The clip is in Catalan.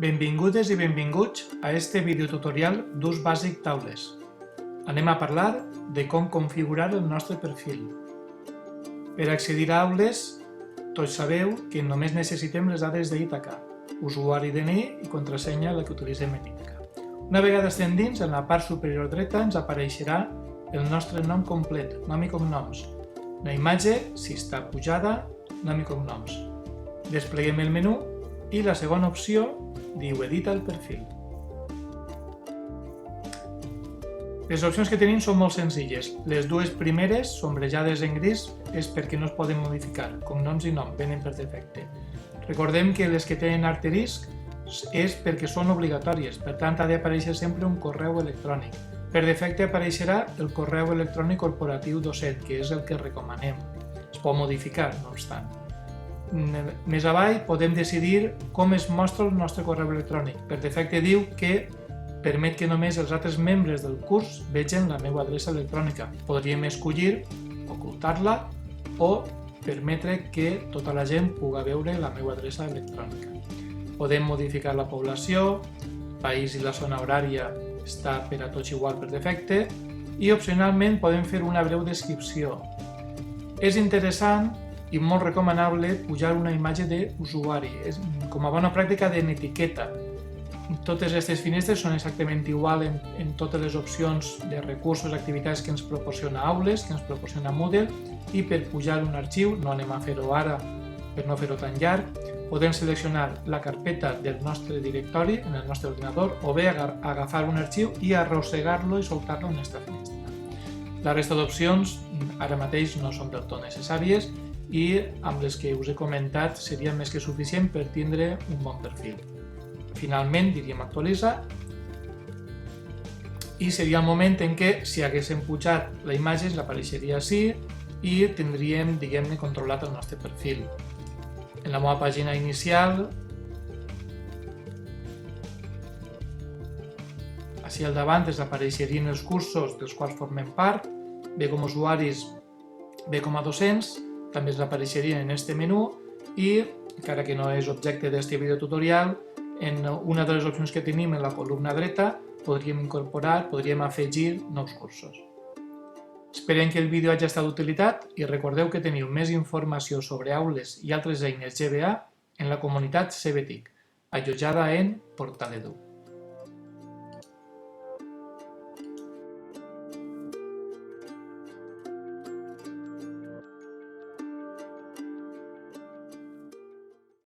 Benvingudes i benvinguts a este videotutorial d'ús bàsic d'Aules. Anem a parlar de com configurar el nostre perfil. Per accedir a Aules, tots sabeu que només necessitem les dades d'Ítaca, usuari DNI i contrasenya la que utilitzem en Ítaca. Una vegada estem dins, en la part superior dreta ens apareixerà el nostre nom complet, nom i cognoms. La imatge, si està pujada, nom i cognoms. Despleguem el menú i la segona opció diu edita el perfil. Les opcions que tenim són molt senzilles. Les dues primeres, sombrejades en gris, és perquè no es poden modificar. Cognoms i nom venen per defecte. Recordem que les que tenen asterisc és perquè són obligatòries, per tant ha d'aparèixer sempre un correu electrònic. Per defecte apareixerà el correu electrònic corporatiu docent, que és el que recomanem. Es pot modificar, no obstant. Més avall podem decidir com es mostra el nostre correu electrònic. Per defecte diu que permet que només els altres membres del curs vegin la meva adreça electrònica. Podríem escollir ocultar-la o permetre que tota la gent pugui veure la meva adreça electrònica. Podem modificar la població, el país i la zona horària està per a tots igual per defecte i opcionalment podem fer una breu descripció. És interessant i molt recomanable pujar una imatge d'usuari, com a bona pràctica d'etiqueta. Totes aquestes finestres són exactament igual en totes les opcions de recursos i activitats que ens proporciona Aules, que ens proporciona Moodle, i per pujar un arxiu, no anem a fer-ho ara per no fer-ho tan llarg, podem seleccionar la carpeta del nostre directori en el nostre ordinador o bé agafar un arxiu i arrossegar-lo i soltar-lo en aquesta finestra. La resta d'opcions ara mateix no són del tot necessàries i amb les que us he comentat seria més que suficient per tindre un bon perfil. Finalment diríem actualitzar i seria el moment en què si haguéssim pujat la imatge ens apareixeria així i tindríem, diguem-ne, controlat el nostre perfil. En la meva pàgina inicial, així al davant ens apareixerien els cursos dels quals formem part, bé com a usuaris, bé com a docents, també ens apareixerien en aquest menú i, encara que no és objecte d'aquest videotutorial, en una de les opcions que tenim en la columna dreta podríem incorporar, podríem afegir nous cursos. Esperem que el vídeo hagi estat d'utilitat i recordeu que teniu més informació sobre Aules i altres eines GBA en la comunitat CBTIC, allotjada en Portal Edu.